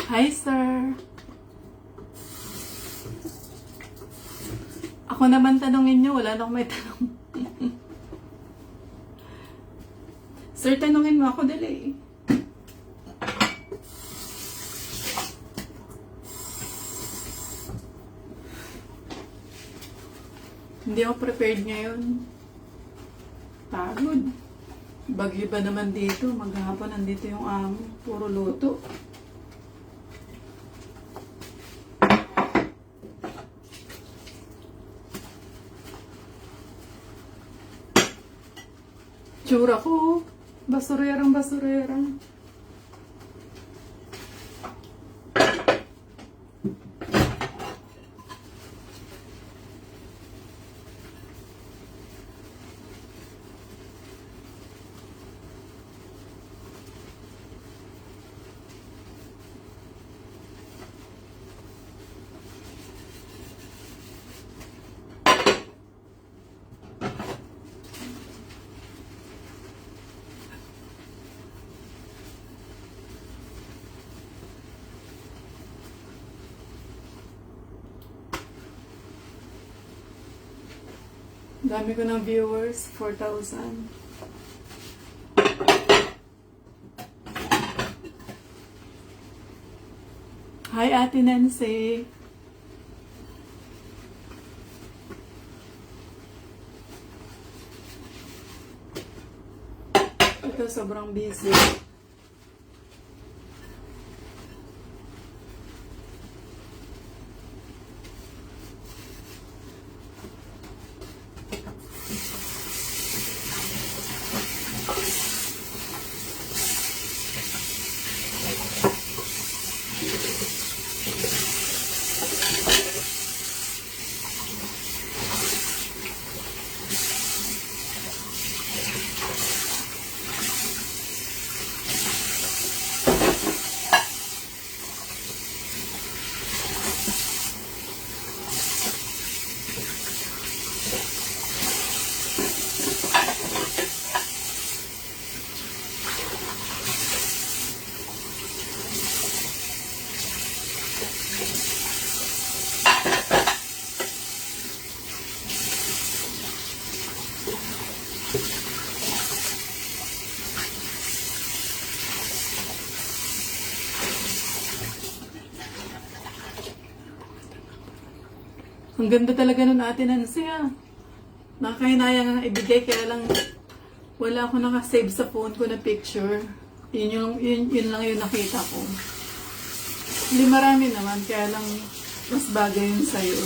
Hi, sir. Ako naman tanongin nyo, wala na akong may tanong. Sir, tanongin mo ako, dali. Hindi ako prepared ngayon. Pagod. Bagyo ba naman dito? Maghapon nandito yung amo. Puro luto. Tsura ko. Basurerang basurerang. Dami ko ng viewers, 4,000. Hi, Ate Nancy. Ito, sobrang busy. Ang ganda talaga nun, Ate Nancy, ah. Nakakahinayang ang ibigay, kaya lang wala ako nakasave sa phone ko na picture. Yun lang yung nakita ko. Hindi marami naman, kaya lang mas bagay yun sa'yo.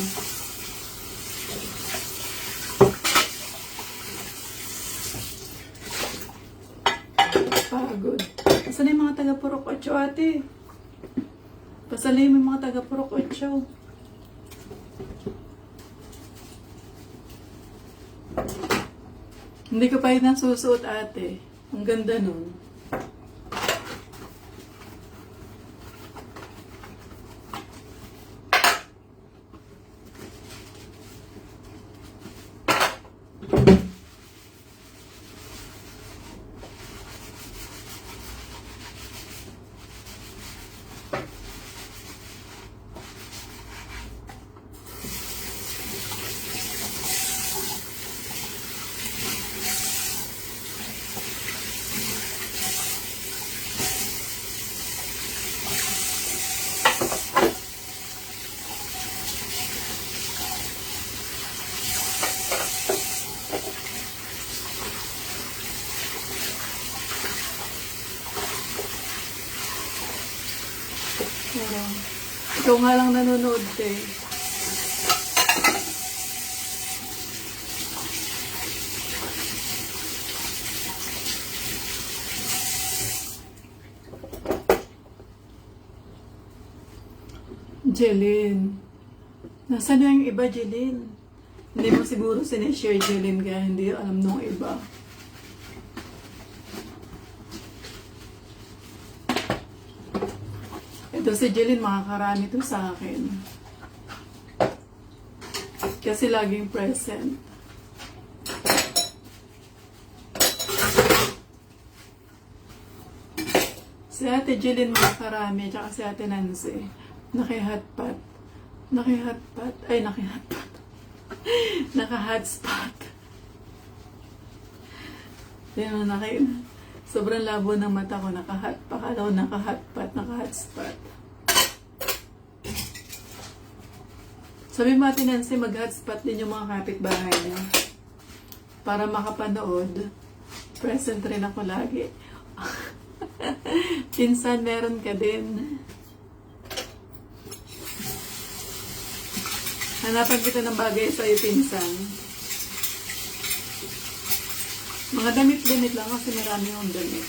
Pagod. Pasalay mga taga-Purok 8, ate. Pasalay mo yung mga taga-Purok 8. Hindi ko pa yun nasusuot, ate. Ang ganda nun. Ikaw nga lang nanonood, eh. Jeline. Nasaan na yung iba, Jeline? Hindi mo siguro sinishare, Jeline, kaya hindi alam nung iba. Ito si Jeline, makakarami to sa akin. Kasi laging present. Si Ate Jeline Makarami, tsaka si Ate Nancy. Naki-hotpot. Naki-hotpot. Ay, naki-hotpot. Naka-hotspot. Yan, sobrang labo ng mata ko. Naka-hotpot. Akala ko naka-hotpot, naka-hotspot. Sabi mo Ate Nancy, mag-hotspot din yung mga kapitbahay niya. Para makapanood. Present rin ako lagi. Pinsan, meron ka din. Hanapan kita ng bagay sa'yo, pinsan. Mga damit-damit lang kasi marami akong damit.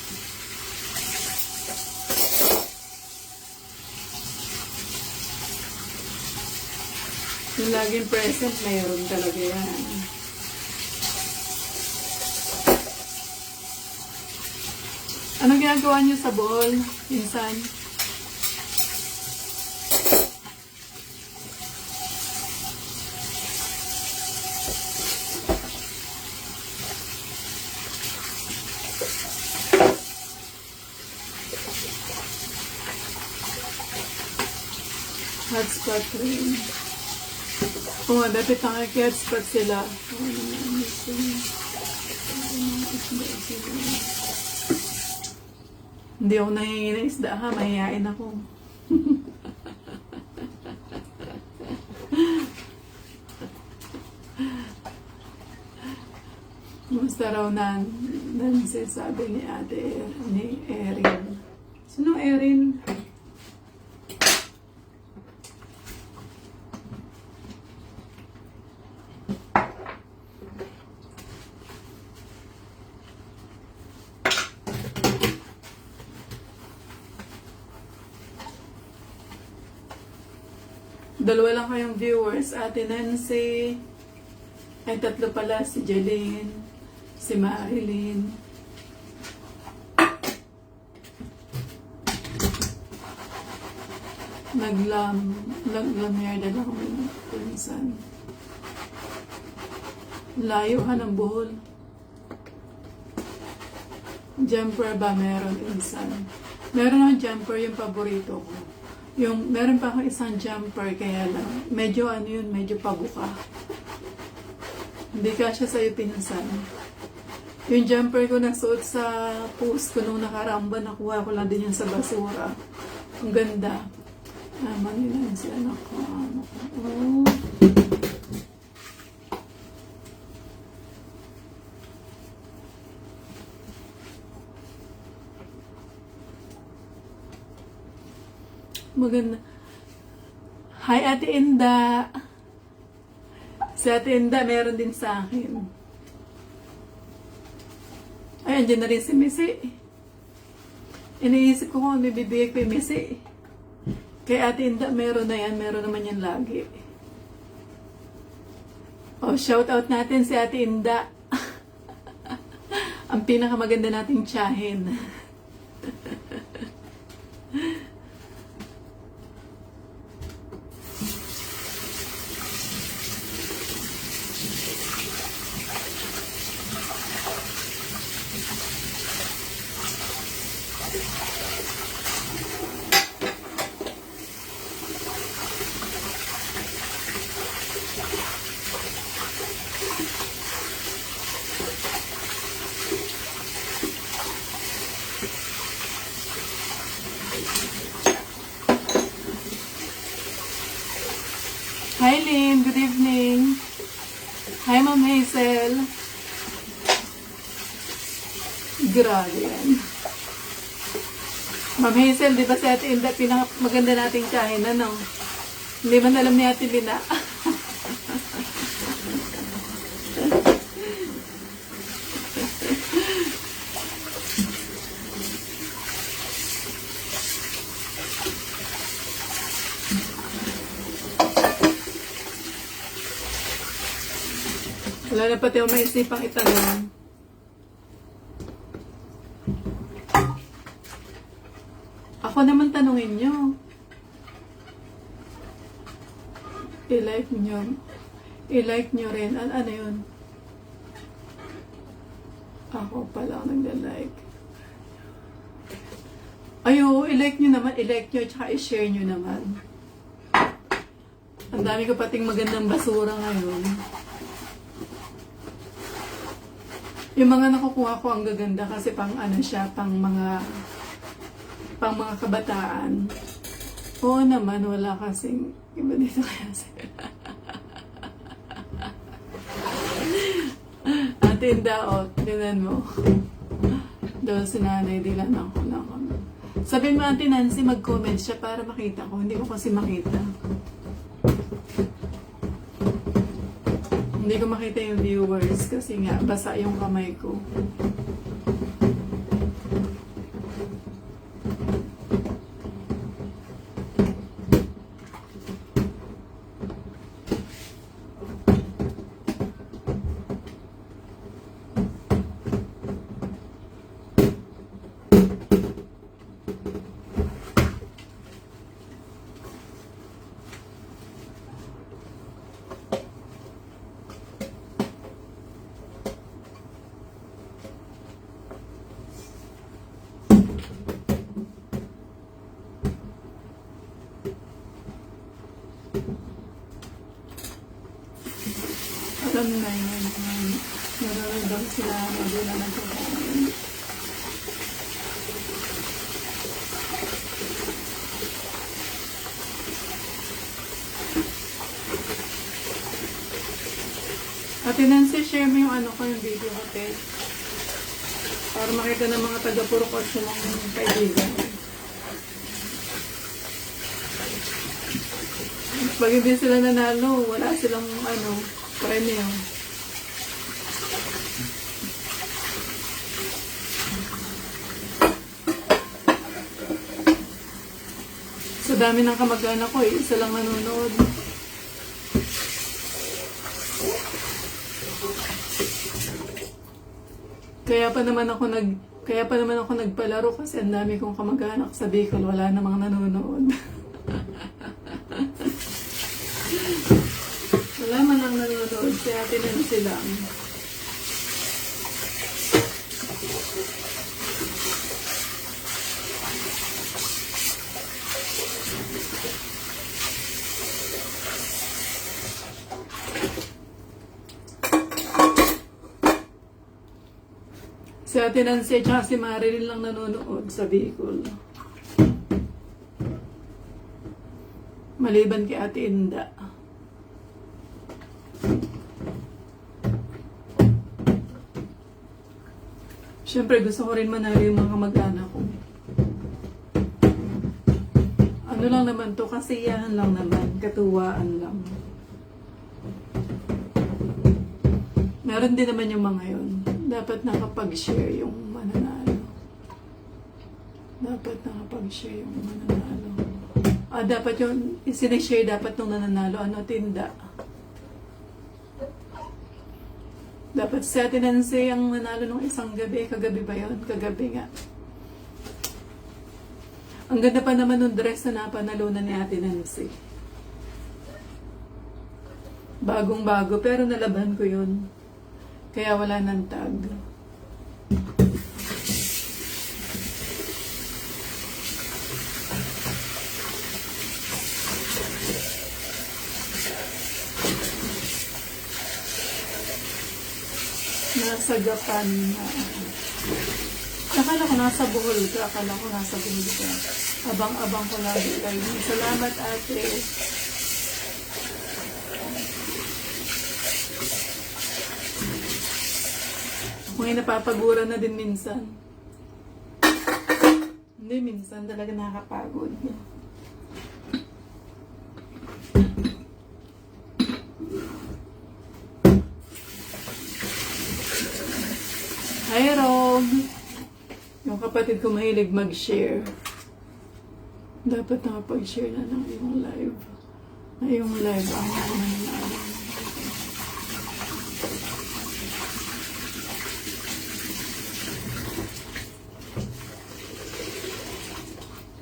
Yung laging present, mayroon talaga yan. Anong ginagawa niyo sa bowl, pinsan? Hotspot rin. Oo, dapat hotspot sila. Hindi ako nahingi ng isda ha, mahihain ako. Musta raw Nancy, sabi ni Ate ni Erin. Sino Erin? Dalawa lang kayong viewers, Ate Nancy, ay tatlo pala, si Jeline, si Marilyn. Naglamyarda lang ako ng pinsan. Layo ha ng buhol. Jumper ba meron pinsan? Meron ng jumper yung paborito ko. Meron pa akong isang jumper, kaya lang, medyo medyo pabuka. Hindi kasya sa'yo pinsan. Yung jumper ko nasuot sa post ko nung nakaramba, nakuha ko lang din yun sa basura. Ang ganda. Manila si anak ko. Oh. Maganda. Hi, Ate Inda. Si Ate Inda, meron din sa akin. Ay, andyan na rin si Missy. Iniisip ko kung may bibigay ko yung Missy. Kay Ate Inda, meron na yan. Meron naman yan lagi. Oh, shout out natin si Ate Inda. Ang pinakamaganda nating tiyahin. Hi Lynn, good evening. Hi Ma'am Hazel. Grabe yan. Ma'am Hazel, di ba si Ate Inda pinakamaganda nating tiyahin, ano? Hindi man alam ni Ate Lina. Wala na pati ako maisipang itanong. Ako naman tanungin nyo. I-like nyo. I-like nyo rin. Ano yun? Ako pala ang nagla-like. Ayo, i-like nyo naman, i-like nyo, tsaka i-share nyo naman. Ang dami ko pating magandang basura ngayon. Yung mga nakukuha ko ang gaganda kasi pang ano siya, pang mga kabataan. Oo naman, wala kasing iba dito kaya Ate Indaot, tinan mo. Doon si nanay, dilan ako na kami. Sabihin mo, Ate Nancy, mag-comment siya para makita ko. Hindi ko kasi makita. Hindi ko makita yung viewers kasi nga, basa yung kamay ko. Alam na yun. Naroon daw sila magula ng pagkain. Ate Nancy, share mo yung ano ko, yung video ko, te. Para makita ng mga taga-purokot sa mga kaibigan. Pag hindi sila nanalo, wala silang ano, premyo. Sa dami ng kamag-anak ko, isa lang nanonood. Kaya pa naman ako nagpalaro kasi ang dami kong kamag-anak sa Bicol, wala namang nanonood. Wala man ang nanonood, kaya tinan sila. Si Ate Nancy at si Marilyn lang nanonood sa Bicol. Maliban kay Ate Inda. Siyempre gusto ko rin manalo yung mga mag-anak ko. Ano lang naman to, kasiyahan lang naman, katuwaan lang. Meron din naman yung mga yun. Dapat nakapag-share yung mananalo. Dapat nakapag-share yung mananalo. Dapat yung sinishare dapat nung nananalo. Ano, tinda. Dapat si Ate Nancy ang nanalo nung isang gabi. Kagabi ba yun? Kagabi nga. Ang ganda pa naman nung dress na napanalunan ni Ate Nancy. Bagong-bago, pero nalaban ko yun. Kaya wala nang tag. Nasa Japan na. Akala ko nasa Bohol ka. Akala ko nasa Bohol ka. Abang-abang ko lagi kayo. Salamat, ate. May napapagura na din minsan. Hindi, minsan talaga nakakapagod. Hi, Rob! Yung kapatid ko mahilig mag-share. Dapat nakapag-share na ng iyong live. Ngayong live ang nangyari.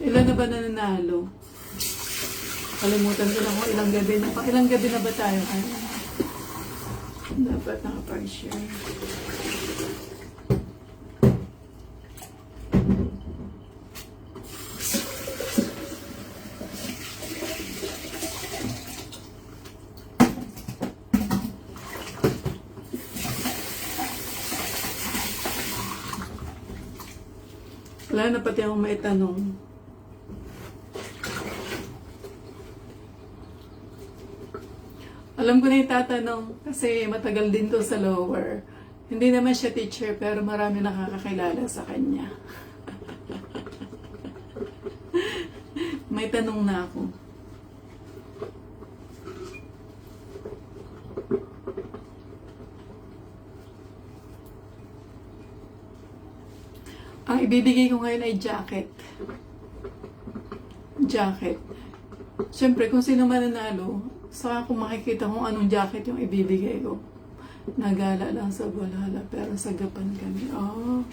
Ilan na ba nananalo? Kalimutan ko lang kung ilang gabi na. Ilang gabi na ba tayo? Ay, dapat nakapag-share. Wala na pati akong maitanong. Alam ko na yung tatanong kasi matagal din to sa lower. Hindi naman siya teacher pero marami nakakakilala sa kanya. May tanong na ako. Ang ibibigay ko ngayon ay jacket. Jacket. Siyempre, kung sino mananalo, saka kung makikita kung anong jacket yung ibibigay ko. Nagala lang sa Valhalla, pero sagapan kami. Oh.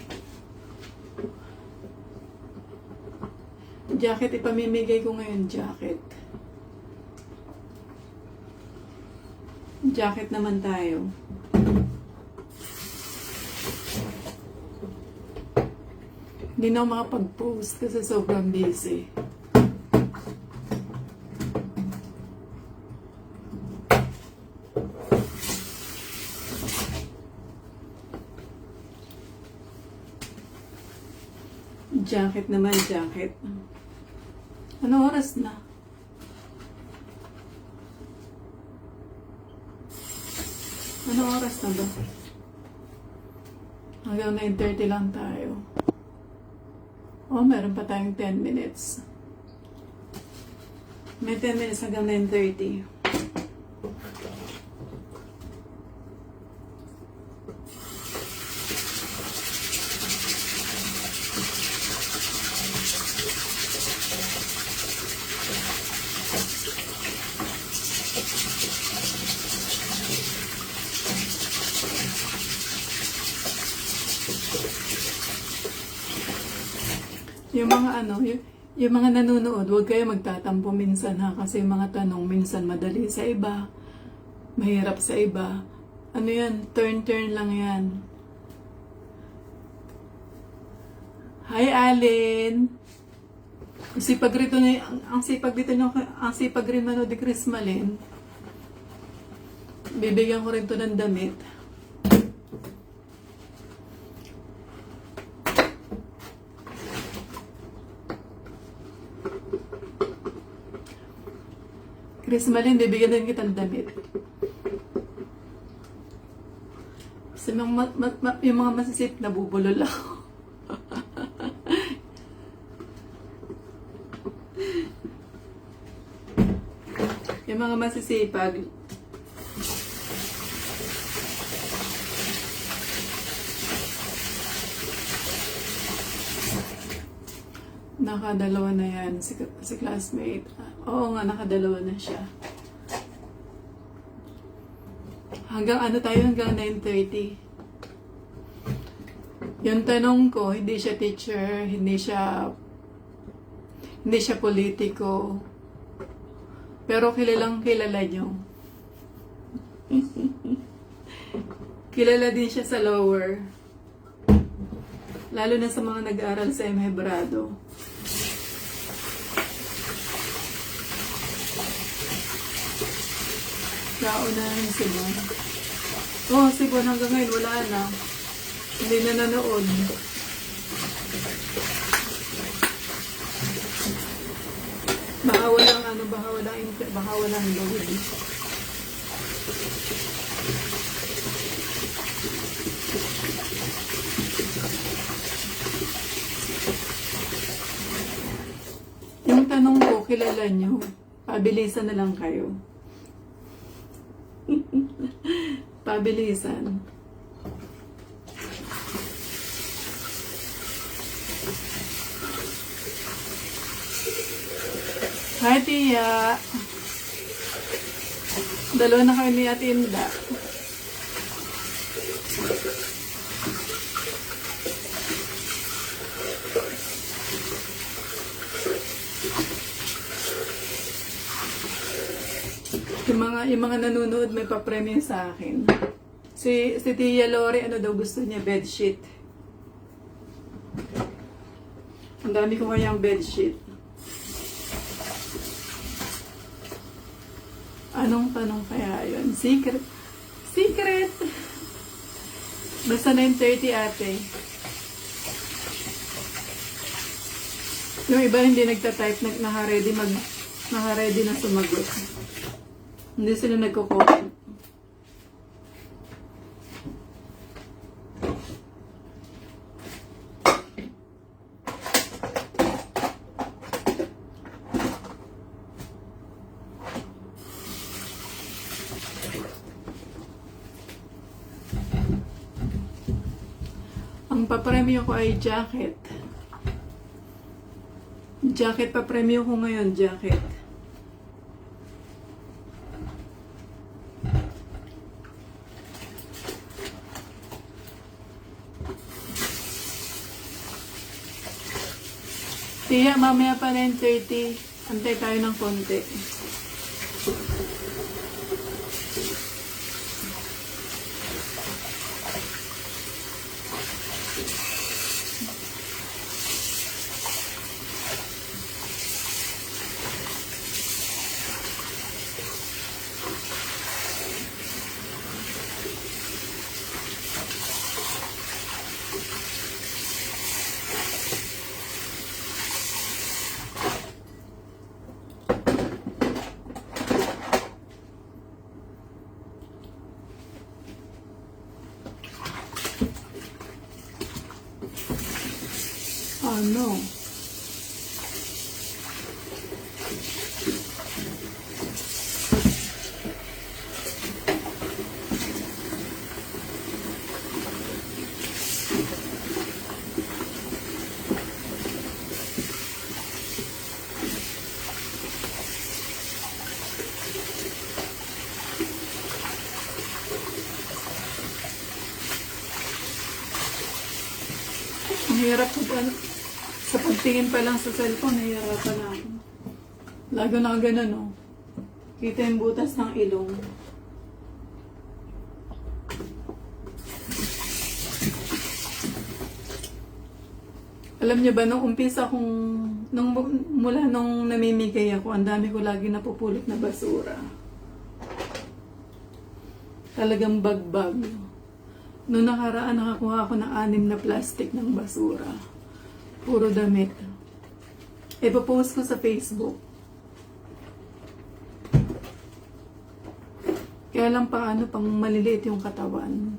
Jacket, ipamimigay ko ngayon, jacket. Jacket naman tayo. Hindi na ako makapag-post kasi sobrang busy. Jacket naman, jacket. Ano oras na? Ano oras na ba? Hanggang 9:30 lang tayo. Oh, meron pa tayong 10 minutes. May 10 minutes hanggang 9:30. Yung mga yung mga nanonood, huwag kayo magtatampo minsan ha, kasi yung mga tanong minsan madali sa iba, mahirap sa iba. Ano yan, turn lang yan. Hi Alin! Ang sipag rin ni Chris Malin. Bibigyan ko rin to ng damit. Chris Malin, bibigyan din kitang damit. Kasi yung mga masisip, nabubulol ako. Yung mga masisipag, nakadalawa na yan si classmate. Oo nga, nakadalawa na siya. Hanggang hanggang 9:30. Yung tanong ko, hindi siya teacher, hindi siya politiko. Pero kilala nyo. Kilala din siya sa lower. Lalo na sa mga nag-aaral sa M. Hebrado. Naunahin si Bon. Oh, si Bon hanggang ngayon wala na. Hindi na nanood. Baka walang load. Yung tanong ko, kilala nyo? Pabilisan na lang kayo. Pabilisan. Hi, Tia. Dalawa na kayo ni Ate Inda. Yung mga nanonood may pa-premium sa akin. Si Tia Lori, ano daw gusto niya? Bedsheet. Ang dami ko kayang bedsheet. Anong tanong kaya yun? Secret. Secret! Basta 9:30 ate. Yung iba hindi nagta-type, naka-ready na sumagot. Hindi sila nagko-comment. Ang papremyo ko ay jacket. Jacket papremyo ko ngayon, jacket. Tiya, mamaya pa 9:30. Antay tayo ng konti. Oh no. Ang hirap ko pa. Sa pagtingin pa lang sa cellphone, nahihirapan na ako. Lago na ganun, no? Kita yung butas ng ilong. Alam niyo ba, nung umpisa mula nung namimigay ako, ang dami ko lagi napupulot na basura. Talagang bagbag. Noong nakaraan, nakakuha ako ng 6 na plastic ng basura. Puro damit. Ipapost ko sa Facebook. Kaya lang paano pang maliliit yung katawan.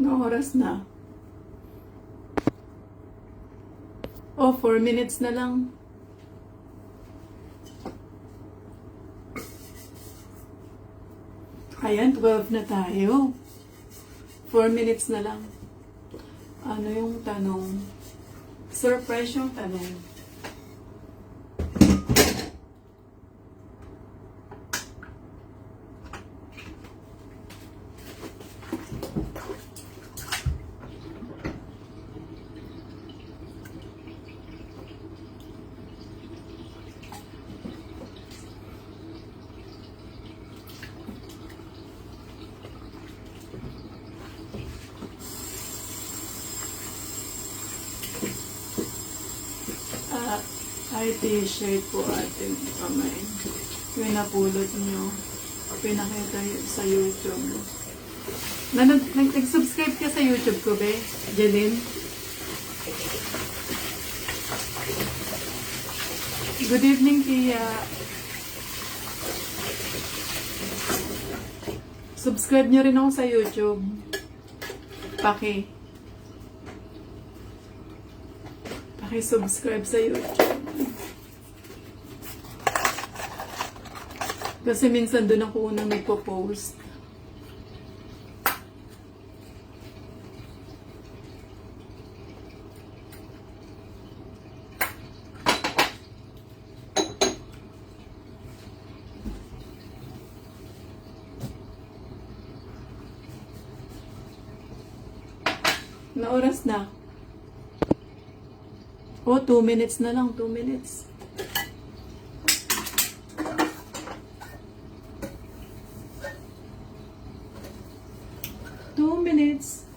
Anong oras na? Oh, 4 minutes na lang. Ayan, 12 na tayo. 4 minutes na lang. Ano yung tanong? Surprise yung tanong. Ay, t-shirt po ating kamay. Yung napulot nyo. Pinakita sa YouTube. Nag-subscribe ka sa YouTube ko, be? Jeline? Good evening, Tia. Subscribe nyo rin ako sa YouTube. Paki-subscribe sa YouTube. Kasi minsan doon ako unang nagpo-post. Na oras na? Oh, 2 minutes na lang. 2 minutes. Two minutes.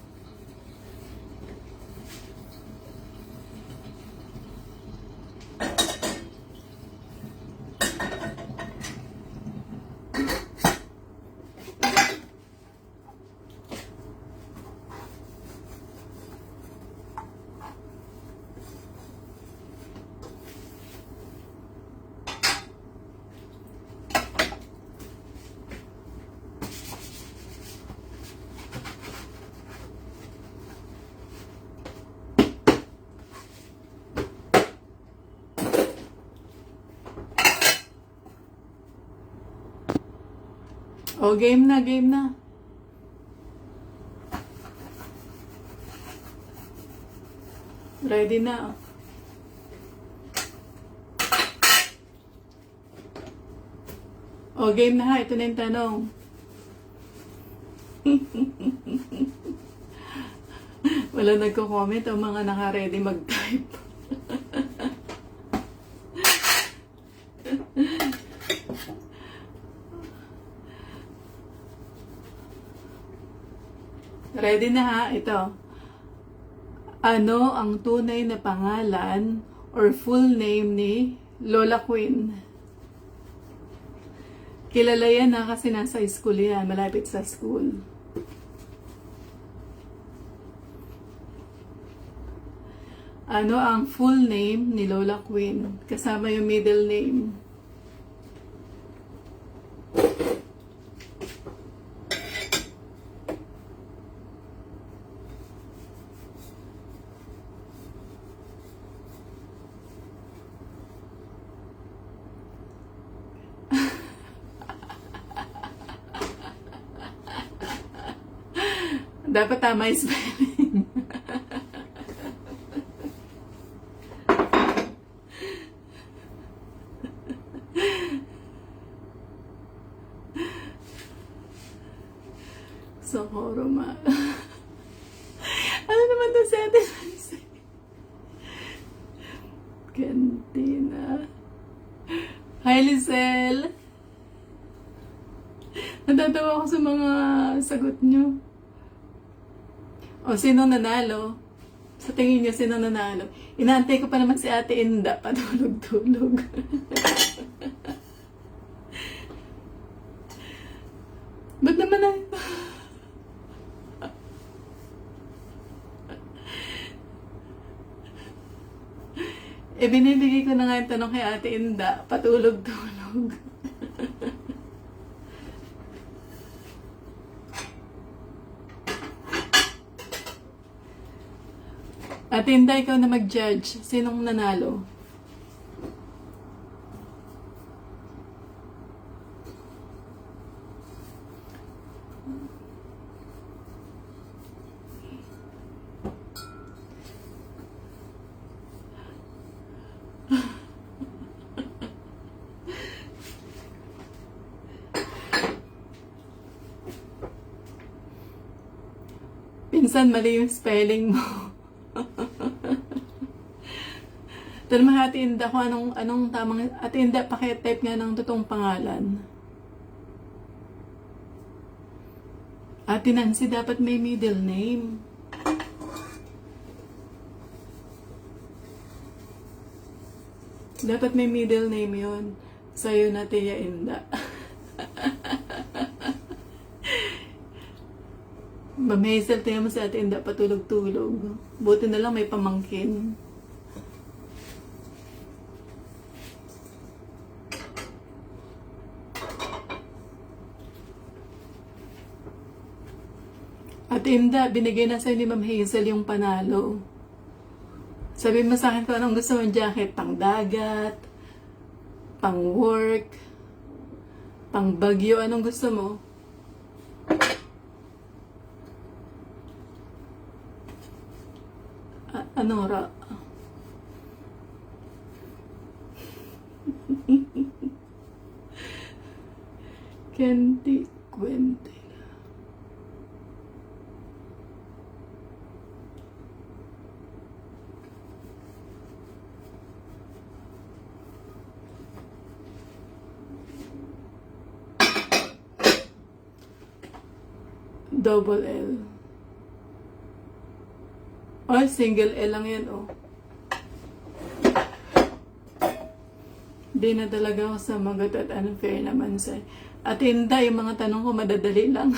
Oh, game na, game na. Ready na. Oh, game na ha. Ito na yung tanong. Wala nagko-comment ang mga naka-ready mag-type. Ready na ha? Ito. Ano ang tunay na pangalan or full name ni Lola Queen? Kilala yan na kasi nasa school yan. Malapit sa school. Ano ang full name ni Lola Queen? Kasama yung middle name. Dapat tama yung spelling. Socorro, ma. Ano naman to sa atin? Cantina. Hi, Lizelle. Natatawa ako sa mga sagot nyo. O, sino nanalo? Sa tingin niyo, sino nanalo? Inaantay ko pa naman si Ate Inda, patulog-tulog. Ba't naman na? Binibigay ko na nga yung tanong kay Ate Inda, patulog-tulog. Ate Inda, ikaw na mag-judge. Sinong nanalo? Pinsan, mali yung spelling mo. Pero mga Ate Inda, kung anong tamang... Ate Inda, pakitype nga ng totoong pangalan. Ate Nancy, dapat may middle name. Dapat may middle name yon. Sa'yo na, Tia Inda. Ma'am Hazel, tingnan mo si Ate Inda, patulog-tulog. Buti na lang may pamangkin. Ate Inda, binigay na sa'yo ni Ma'am Hazel yung panalo. Sabi mo sa akin kung anong gusto mong jacket. Pang dagat, pang work, pang bagyo. Anong gusto mo? Ano ra? Candy Quente. double L. Ay, single L lang yan, oh. Di na talaga ako sumagot at unfair naman sa... At hindi, yung mga tanong ko madadali lang.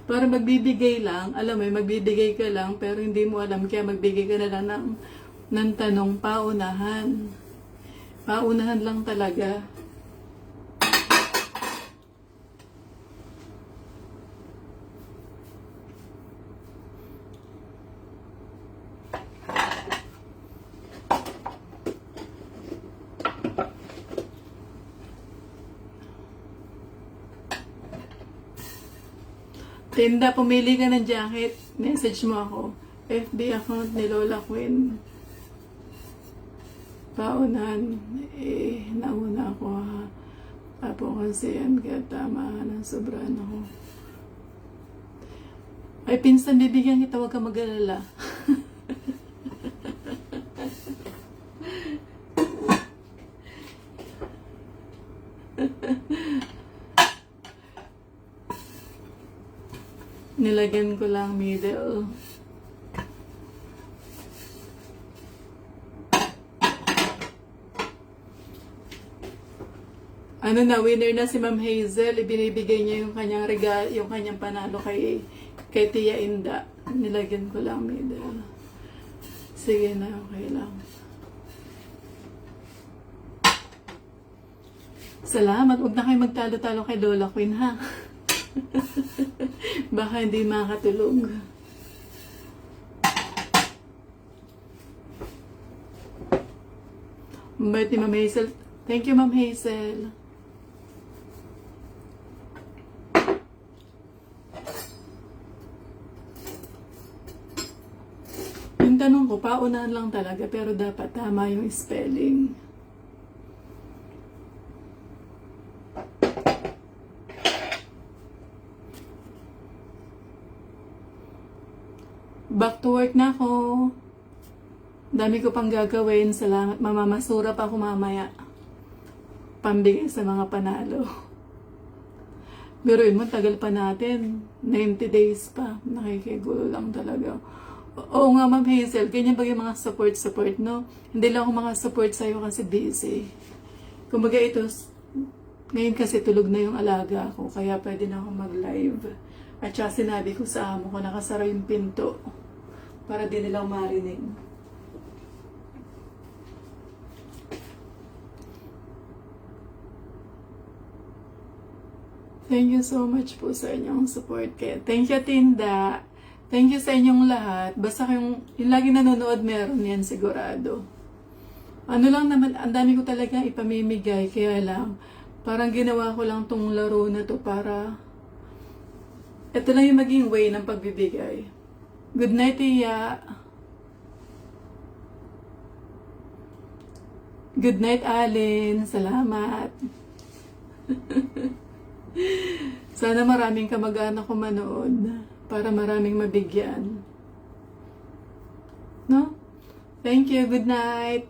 Para magbibigay lang, alam mo, magbibigay ka lang, pero hindi mo alam, kaya magbigay ka na lang ng tanong paunahan. Paunahan lang talaga. Tinda, pumili ka ng jacket. Message mo ako. FB account ni Lola Queen. Paunan. Nauna ako ha. Apo kasi yan, kaya tama na sobrang ako. Ay, pinsan, bibigyan kita, huwag ka mag-alala. Nilagyan ko lang middle. Ano na, winner na si Ma'am Hazel. Ibinibigay niya yung kanyang regalo, yung kanyang panalo kay Tia Inda. Nilagyan ko lang middle. Sige na, okay lang. Salamat. Huwag na kayo magtalo-talo kay Lola Queen, ha? Baka hindi makatulog. Mabait ni Ma'am Hazel. Thank you, Ma'am Hazel. Yung tanong ko, paunahan lang talaga, pero dapat tama yung spelling. Back to work na ako. Dami ko pang gagawin. Salamat. Mamamasura pa ako mamaya. Pambigay sa mga panalo. Biruin mo, tagal pa natin. 90 days pa. Nakikigulo lang talaga. Oo nga, Ma'am Hazel. Ganyan ba yung mga support, no? Hindi lang ako makasupport sa'yo kasi busy. Kumbaga ito, ngayon kasi tulog na yung alaga ko. Kaya pwede na ako mag-live. At saka sinabi ko sa amo ko, nakasara yung pinto. Para di nila marinig. Thank you so much po sa inyong support. Kaya thank you, Tinda. Thank you sa inyong lahat. Basta yung lagi nanonood, meron yan sigurado. Ano lang naman, ang dami ko talaga ipamimigay. Kaya lang, parang ginawa ko lang tong laro na to para ito lang yung maging way ng pagbibigay. Good night, Tia. Good night, Alin. Salamat. Sana maraming kamag-anak ko manood para maraming mabigyan. No? Thank you. Good night.